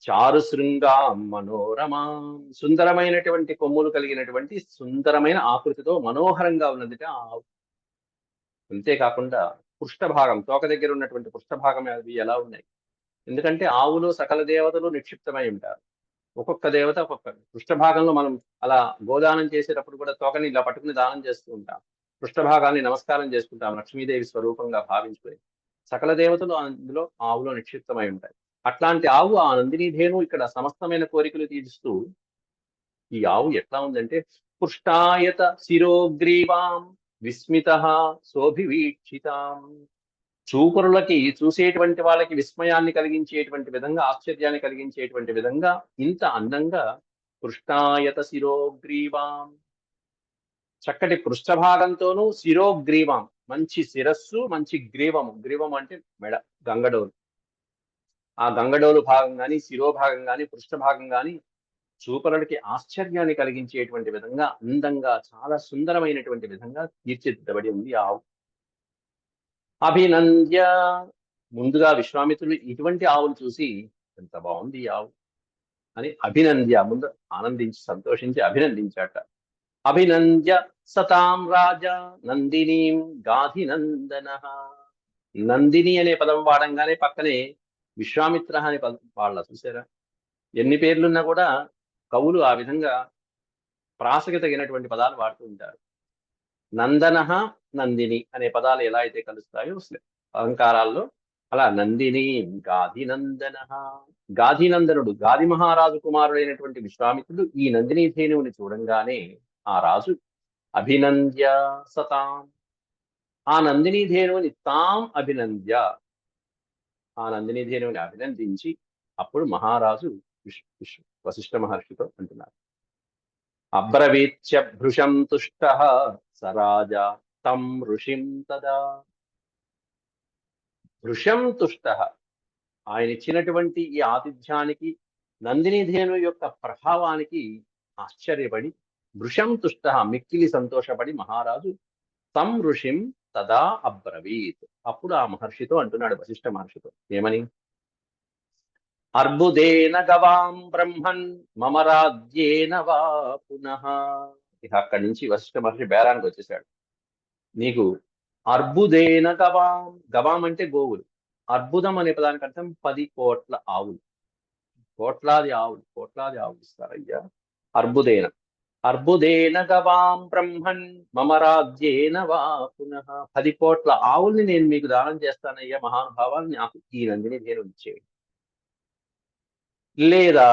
చారు శృంగాం మనోరమాం, సుందరమైనటువంటి కొమ్ములు కలిగినటువంటి సుందరమైన ఆకృతితో మనోహరంగా ఉన్నది ఆ ఆవు. అంతేకాకుండా పృష్ఠభాగం, తోక దగ్గర ఉన్నటువంటి పృష్ఠభాగం అవి ఎలా ఉన్నాయి? ఎందుకంటే ఆవులో సకల దేవతలు నిక్షిప్తమై ఉంటారు. ఒక్కొక్క దేవత ఒక్కొక్క పృష్ఠభాగంలో మనం అలా గోదానం చేసేటప్పుడు కూడా తోకని ఇలా పట్టుకుని దానం చేస్తూ ఉంటాం. పృష్ఠభాగాన్ని నమస్కారం చేసుకుంటాం లక్ష్మీదేవి స్వరూపంగా భావించుకొని. సకల దేవతలు అందులో ఆవులో నిక్షిప్తమై ఉంటాయి. అట్లాంటి ఆవు ఆ నందినీధేను ఇక్కడ సమస్తమైన కోరికలు తీరుస్తూ, ఈ ఆవు ఎట్లా ఉందంటే పృష్టాయత శిరోగ్రీవాం విస్మిత శోభివీక్షితాం, చూపరులకి, చూసేటువంటి వాళ్ళకి విస్మయాన్ని కలిగించేటువంటి విధంగా, ఆశ్చర్యాన్ని కలిగించేటువంటి విధంగా ఇంత అందంగా పృష్టాయత శిరోగ్రీవాం, చక్కటి పృష్ఠభాగంతోనూ శిరోగ్రీవం, మంచి శిరస్సు, మంచి గ్రీవము. గ్రీవం అంటే మెడ, గంగడోలు. ఆ గంగడోలు భాగం కానీ, శిరోభాగం కానీ, పృష్ఠభాగం కానీ చూపరులకి ఆశ్చర్యాన్ని కలిగించేటువంటి విధంగా అందంగా, చాలా సుందరమైనటువంటి విధంగా తీర్చిదిద్దబడి ఉంది ఆవు. అభినంద్య, ముందుగా విశ్వామిత్రుడు ఇటువంటి ఆవును చూసి ఎంత బాగుంది ఈ ఆవు అని అభినంద్య, ముందు ఆనందించి సంతోషించి అభినందించాట. అభినంద్య సతాం రాజా నందినీం గాధినందన. నందిని అనే పదం వాడంగానే పక్కనే విశ్వామిత్ర అనే పదం వాళ్ళ చూసారా? ఎన్ని పేర్లున్నా కూడా కవులు ఆ విధంగా ప్రాసకి తగినటువంటి పదాలు వాడుతూ ఉంటారు. నందన, నందిని అనే పదాలు ఎలా అయితే కలుస్తాయో అలంకారాల్లో, అలా నందిని గాధినందన. గాధినందనుడు, గాది మహారాజు కుమారుడైనటువంటి విశ్వామిత్రుడు ఈ నందిని ధేనువుని చూడంగానే ఆ రాజు అభినంద్య సతాం, ఆ నందిని ధేనువుని తాం అభినంద్య, ఆ నందిని ధేనువుని అభినందించి అప్పుడు మహారాజు వశిష్ఠ మహర్షితో అంటున్నారు, అబ్రవీత్య భృశం తుష్ట సరాజా తం ఋషిం తదా. భృశం తుష్ట, ఆయన ఇచ్చినటువంటి ఈ ఆతిథ్యానికి, నందిని ధేను యొక్క ప్రభావానికి ఆశ్చర్యపడి, భృశం తుష్ట, మిక్కిలి సంతోషపడి మహారాజు తం ఋషిం తదా అబ్రవీత్, అప్పుడు ఆ మహర్షితో అంటున్నాడు, వశిష్ఠ మహర్షితో ఏమని? అర్బుదేన గవాం బ్రహ్మన్ మమ రాజ్యేన వా పునః. ఇక అక్కడి నుంచి వశిష్ఠ మహర్షి బేరానికి వచ్చేసాడు. నీకు అర్బుదేన గవాం, గవాం అంటే గోవులు, అర్బుదం అనే పదానికి అర్థం 10 కోట్ల ఆవులు, కోట్లాది ఆవులు, కోట్లాది ఆవులు ఇస్తారయ్యా. అర్బుదేన, అర్బుదేన గవాం బ్రహ్మన్ మమ రాజ్యేన వా పునః. 10 కోట్ల ఆవుల్ని నేను మీకు దానం చేస్తానయ్యా మహానుభావాన్ని, నాకు ఈ నందిని ధేను ఇచ్చేయండి. లేదా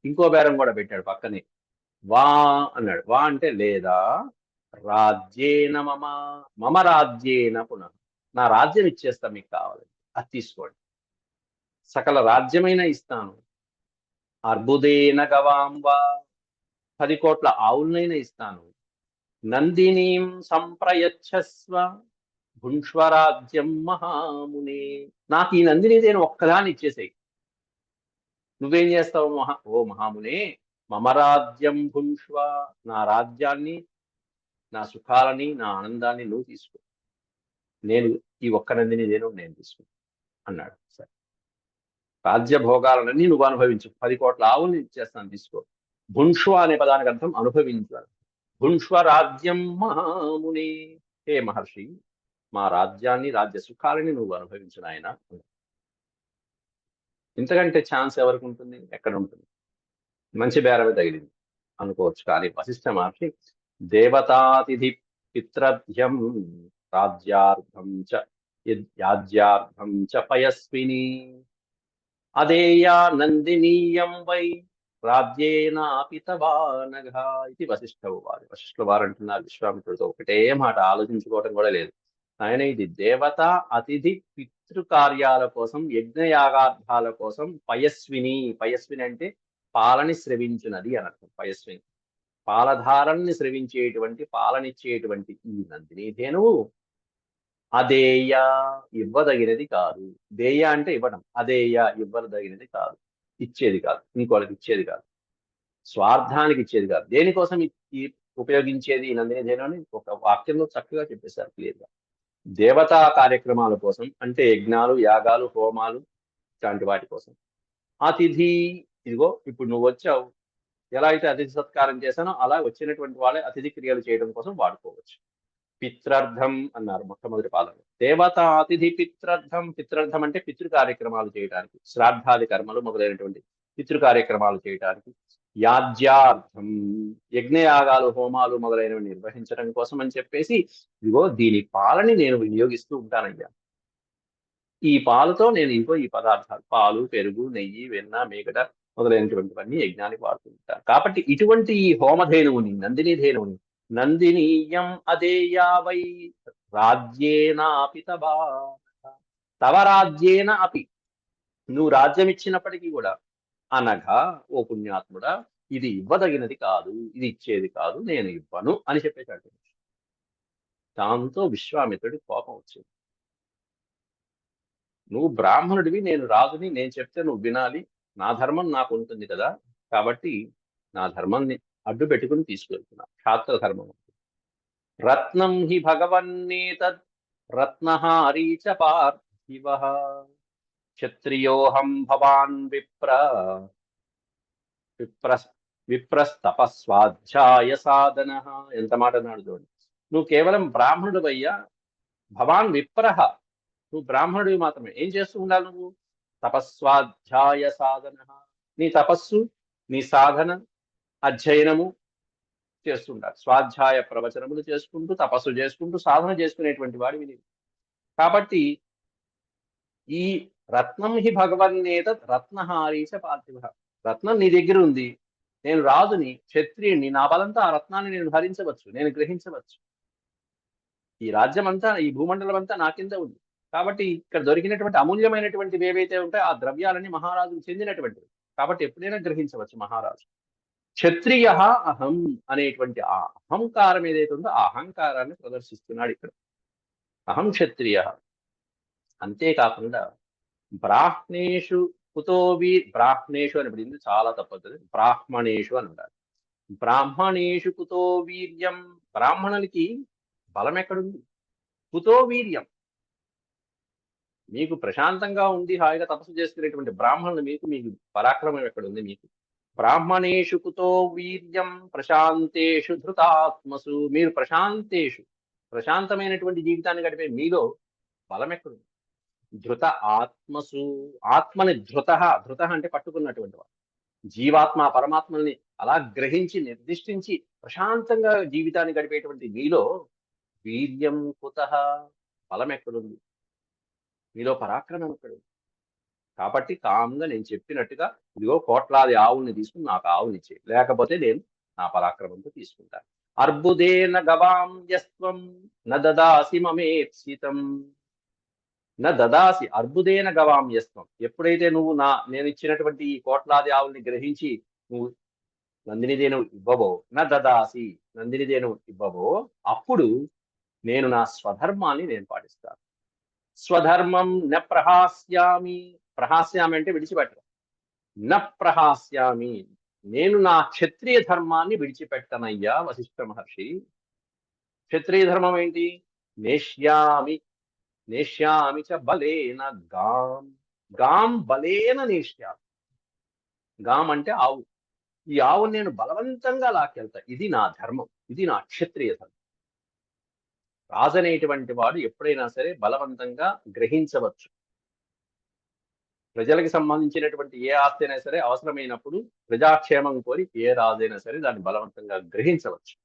ఇంకో బేరం కూడా పెట్టాడు పక్కనే, వా అన్నాడు. వా అంటే లేదా, రాజ్యేన మమ, మమ రాజ్యేన పునః, నా రాజ్యం ఇచ్చేస్తా మీకు కావాలి, అది తీసుకోండి, సకల రాజ్యమైన ఇస్తాను. అర్బుదేన గవాం వా, 10 కోట్ల ఆవులనైనా ఇస్తాను. నందినీం సంప్రయచ్చస్వ భుంష్వరాజ్యం మహామునే, నాకు ఈ నందిని నేను ఒక్కదాన్ని ఇచ్చేసేయి. నువ్వేం చేస్తావు ఓ మహామునే? మమ రాజ్యం భుంష్వ, నా రాజ్యాన్ని, నా సుఖాలని, నా ఆనందాన్ని నువ్వు తీసుకో, నేను ఈ ఒక్క నందిని నేను తీసుకో అన్నాడు. సరే, రాజ్య భోగాలన్నీ నువ్వు అనుభవించు, 10 కోట్ల ఆవుల్ని ఇచ్చేస్తాను, తీసుకో. భుంష్వ అనే పదానికి అర్థం అనుభవించు. భుంష్వ రాజ్యం మహాముని, హే మహర్షి, మా రాజ్యాన్ని, రాజ్య సుఖాలని నువ్వు అనుభవించు నాయన. ఇంతకంటే ఛాన్స్ ఎవరికి ఉంటుంది? ఎక్కడ ఉంటుంది? మంచి బేరమే తగిలింది అనుకోవచ్చు. కానీ వశిష్ఠ మహర్షి దేవతాతిథి పిత్రభ్యం రాజ్యార్థం చ యాజ్యార్థం చ పయస్విని అదేయా నందినీయం వై రాజ్యేనాపి తవానఘ ఇది వశిష్ఠవు వారు. వశిష్ఠుల వారు అంటున్నారు విశ్వామిత్రుడితో ఒకటే మాట, ఆలోచించుకోవడం కూడా లేదు. ఆయన ఇది దేవత అతిథి పితృకార్యాల కోసం, యజ్ఞయాగార్థాల కోసం పయస్విని, పయస్విని అంటే పాలని స్రవించున్నది అని అర్థం. పయస్విని పాలధారల్ని స్రవించేటువంటి, పాలనిచ్చేటువంటి ఈ నందిని ధేనువు అదేయ, ఇవ్వదగినది కాదు. దేయ అంటే ఇవ్వడం, అదేయ ఇవ్వదగినది కాదు, ఇచ్చేది కాదు, ఇంకోళ్ళకి ఇచ్చేది కాదు, స్వార్థానికి ఇచ్చేది కాదు. దేనికోసం ఈ ఉపయోగించేది నందిని ధేను అని ఒక వాక్యంలో చక్కగా చెప్పేశారు క్లియర్గా. దేవతా కార్యక్రమాల కోసం అంటే యజ్ఞాలు, యాగాలు, హోమాలు ఇలాంటి వాటి కోసం. అతిథి, ఇదిగో ఇప్పుడు నువ్వు వచ్చావు, ఎలా అయితే అతిథి సత్కారం చేశానో అలా వచ్చినటువంటి వాళ్ళే అతిథి క్రియలు చేయడం కోసం వాడుకోవచ్చు. పిత్రార్థం అన్నారు మొట్టమొదటి పాదంలో. దేవత అతిథి పిత్రార్థం. పిత్రార్థం అంటే పితృ కార్యక్రమాలు చేయడానికి, శ్రాద్ధాది కర్మలు మొదలైనటువంటి పితృ కార్యక్రమాలు చేయడానికి. యాజ్యార్థం, యజ్ఞయాగాలు, హోమాలు మొదలైనవి నిర్వహించడం కోసం అని చెప్పేసి, ఇదిగో దీని పాలని నేను వినియోగిస్తూ ఉంటానయ్యా. ఈ పాలతో నేను ఇంకో ఈ పదార్థాలు, పాలు, పెరుగు, నెయ్యి, వెన్న, మేగడ మొదలైనటువంటివన్నీ యజ్ఞానికి వాడుతుంటాను. కాబట్టి ఇటువంటి ఈ హోమధేనువుని, నందిని ధేనువుని, నందినీయం అదేయా వై రాజ్యేనాపి తవ రాజ్యేన అపి, నువ్వు రాజ్యం ఇచ్చినప్పటికీ కూడా, అనగా ఓ పుణ్యాత్ముడా, ఇది ఇవ్వదగినది కాదు, ఇది ఇచ్చేది కాదు, నేను ఇవ్వను అని చెప్పేశాడు. దాంతో విశ్వామిత్రుడి కోపం వచ్చింది. నువ్వు బ్రాహ్మణుడివి, నేను రాజుని, నేను చెప్తే నువ్వు వినాలి, నా ధర్మం నాకు ఉంటుంది కదా, కాబట్టి నా ధర్మాన్ని అడ్డు పెట్టుకుని తీసుకెళ్తున్నా. క్షాత్ర ధర్మం. రత్నం హి భగవన్నేతద్ రత్నహారీ చ పార్థివః క్షత్రియోహం భవాన్ విప్రస్తపస్వాధ్యాయ సాధన. ఎంత మాట అన్నాడు చూడండి. నువ్వు కేవలం బ్రాహ్మణుడు అయ్యా, భవాన్ విప్రహ, నువ్వు బ్రాహ్మణుడివి మాత్రమే. ఏం చేస్తూ ఉండాలి నువ్వు? తపస్వాధ్యాయ సాధన, నీ తపస్సు, నీ సాధన, అధ్యయనము చేస్తుండాలి. స్వాధ్యాయ ప్రవచనములు చేసుకుంటూ, తపస్సు చేసుకుంటూ, సాధన చేసుకునేటువంటి వాడివి నీవు. కాబట్టి ఈ రత్నం హి భగవన్నేత రత్నహారీచ పార్థివ, రత్నం నీ దగ్గర ఉంది, నేను రాజుని, క్షత్రియుణ్ణి, నా బలంతో ఆ రత్నాన్ని నేను హరించవచ్చు, నేను గ్రహించవచ్చు. ఈ రాజ్యం అంతా, ఈ భూమండలం అంతా నా కింద ఉంది. కాబట్టి ఇక్కడ దొరికినటువంటి అమూల్యమైనటువంటివి ఏవైతే ఉంటాయో ఆ ద్రవ్యాలన్నీ మహారాజుకు చెందినటువంటివి. కాబట్టి ఎప్పుడైనా గ్రహించవచ్చు మహారాజు. క్షత్రియ అహం అనేటువంటి ఆ అహంకారం ఏదైతే ఉందో ఆ అహంకారాన్ని ప్రదర్శిస్తున్నాడు ఇక్కడ. అహం క్షత్రియ. అంతేకాకుండా బ్రాహ్మణేషు బ్రాహ్మణేషు అని పడింది, చాలా తప్పదు, బ్రాహ్మణేషు అని ఉండాలి. బ్రాహ్మణేషు కుతో వీర్యం, బ్రాహ్మణులకి బలం ఎక్కడుంది? కుతో వీర్యం, మీకు ప్రశాంతంగా ఉండి హాయిగా తపస్సు చేసుకునేటువంటి బ్రాహ్మణులు మీకు పరాక్రమం ఎక్కడుంది మీకు? బ్రాహ్మణేషు కుతో వీర్యం ప్రశాంతేషు ధృతాత్మసు, మీరు ప్రశాంతమైనటువంటి జీవితాన్ని గడిపే మీలో బలం ఎక్కడుంది? ధృత ఆత్మసు, ఆత్మని ధృత అంటే పట్టుకున్నటువంటి వాడు. జీవాత్మ పరమాత్మల్ని అలా గ్రహించి నిర్దిష్టించి ప్రశాంతంగా జీవితాన్ని గడిపేటువంటి మీలో వీర్యం కుతః, బలం ఎక్కడుంది? మీలో పరాక్రమం ఎక్కడుంది? కాబట్టి కామ్గా నేను చెప్పినట్టుగా, ఇదిగో కోట్లాది ఆవుల్ని తీసుకుని నాకు ఆవునిచ్చే, లేకపోతే నేను నా పరాక్రమంతో తీసుకుంటాను. అర్బుదేన గవాం యస్త్వం న దదాసి మమేప్సితం, న దదాసి అర్బుదేన గవాం యస్త్వం, ఎప్పుడైతే నువ్వు నేను ఇచ్చినటువంటి ఈ కోట్లాది ఆవుల్ని గ్రహించి నువ్వు నందినిదేను ఇవ్వబో, న దదాసి నందినిదేను ఇవ్వబో, అప్పుడు నేను నా స్వధర్మాన్ని నేను పాటిస్తాను. స్వధర్మం న ప్రహాస్యామి, ప్రహాస్యామి అంటే విడిచిపెట్టడం. న ప్రహాస్యామి, నేను నా క్షత్రియ ధర్మాన్ని విడిచిపెట్టనయ్యా వశిష్ఠ మహర్షి. క్షత్రియ ధర్మం ఏంటి? నేష్యామి చ బలేన గాం, గాం బలేన నేష్యామి. గాం అంటే ఆవు. ఈ ఆవుని నేను బలవంతంగా లాక్కెళ్తా. ఇది నా ధర్మం, ఇది నా క్షత్రియ ధర్మం. రాజు అనేటువంటి వాడు ఎప్పుడైనా సరే బలవంతంగా గ్రహించవచ్చు. ప్రజలకు సంబంధించినటువంటి ఏ ఆస్తి అయినా సరే అవసరమైనప్పుడు ప్రజాక్షేమం కోరి ఏ రాజైనా సరే దాన్ని బలవంతంగా గ్రహించవచ్చు.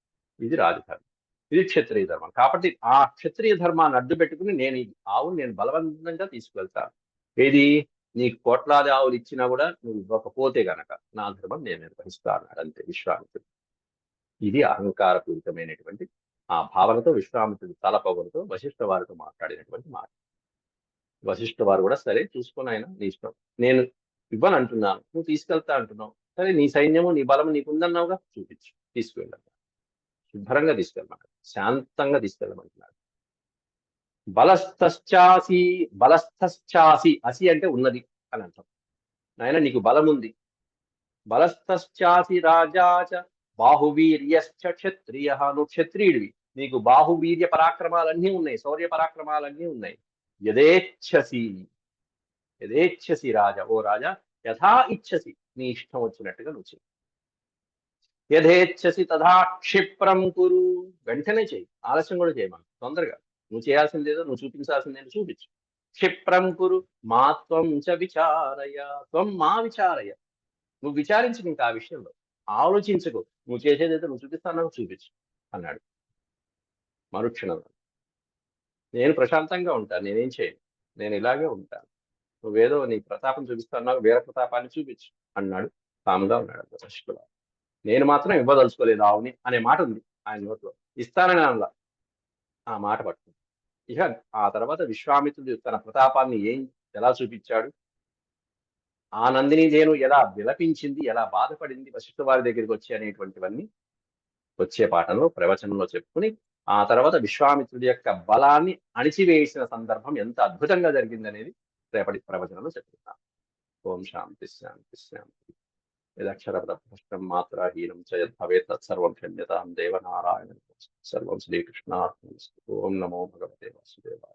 ఇది రాజధర్మం, ఇది క్షత్రియ ధర్మం. కాబట్టి ఆ క్షత్రియ ధర్మాన్ని అడ్డు పెట్టుకుని నేను ఆవును నేను బలవంతంగా తీసుకువెళ్తాను. ఏది? నీకు కోట్లాది ఆవులు ఇచ్చినా కూడా నువ్వు ఇవ్వకపోతే గనక నా ధర్మం నేను నిర్వహిస్తా అన్నాడు అంతే విశ్వామిత్రుడు. ఇది అహంకారపూరితమైనటువంటి ఆ భావనతో విశ్వామిత్రుడు తలపొగలతో వశిష్ఠ వారితో మాట్లాడినటువంటి మాట. వశిష్ఠ వారు కూడా సరే చూసుకొని ఆయన నీ ఇష్టం, నేను ఇవ్వను అంటున్నాను, నువ్వు తీసుకెళ్తా అంటున్నావు, సరే నీ సైన్యము నీ బలం నీకు ఉందన్నావుగా, చూపించు, తీసుకువెళ్ళాను, శుభ్రంగా తీసుకెళ్ళమంటాడు, శాంతంగా తీసుకెళ్ళమంటున్నాడు. బలస్థశ్చాసి, అసి అంటే ఉన్నది అని అర్థం. నాయన నీకు బలం ఉంది. బలస్థశ్చాసి రాజాచ బాహువీర్యశ్చ క్షత్రియ, నువ్వు క్షత్రియుడివి, నీకు బాహువీర్య పరాక్రమాలన్నీ ఉన్నాయి, శౌర్య పరాక్రమాలన్నీ ఉన్నాయి. యథేచ్ఛసి, యథేచ్ఛసి రాజా, ఓ రాజా, యథా ఇచ్ఛసి, నీ ఇష్టం వచ్చినట్టుగా నువ్వు చెయ్యి. యథేచ్ఛసి తథా క్షిప్రం కురు, వెంటనే చెయ్యి, ఆలస్యం కూడా చేయమా, తొందరగా. నువ్వు చేయాల్సిందేదో, నువ్వు చూపించాల్సిందేదో చూపించు. క్షిప్రం కురు మా త్వం చ విచారయ, త్వం మా విచారయ, నువ్వు విచారించు ఇంకా ఆ విషయంలో, ఆలోచించకు, నువ్వు చేసేదైతే నువ్వు చూపిస్తాను చూపించు అన్నాడు. మరుక్షణం, నేను ప్రశాంతంగా ఉంటాను, నేనేం చేయను, నేను ఇలాగే ఉంటాను, నువ్వేదో నీ ప్రతాపం చూపిస్తున్నావు, వేరే ప్రతాపాన్ని చూపించు అన్నాడు. కామ్గా ఉన్నాడు వశిష్ఠుడు. నేను మాత్రం ఇవ్వదలుచుకోలేదు ఆవుని అనే మాట ఉంది ఆయన నోట్లో, ఇస్తానని అనలా, ఆ మాట పట్టుకుంది. ఇక ఆ తర్వాత విశ్వామిత్రుడు తన ప్రతాపాన్ని ఎలా చూపించాడు, ఆ నందిని నేను ఎలా విలపించింది, ఎలా బాధపడింది వశిష్ఠ వారి దగ్గరికి వచ్చి అనేటువంటివన్నీ వచ్చే పాఠంలో ప్రవచనంలో చెప్పుకుని, ఆ తర్వాత విశ్వామిత్రుడి యొక్క బలాన్ని అణిచివేసిన సందర్భం ఎంత అద్భుతంగా జరిగిందనేది రేపటి ప్రవచనంలో చెప్పుకుంటాం. ఓం శాంతి శాంతి శాంతి. యదక్షరపదభ్రష్టం మాత్రాహీనం చ యద్భవేత్ తత్సర్వం క్షమ్యతాం దేవనారాయణ. సర్వం శ్రీకృష్ణార్పణమస్తు. ఓం నమో భగవతే వాసుదేవాయ.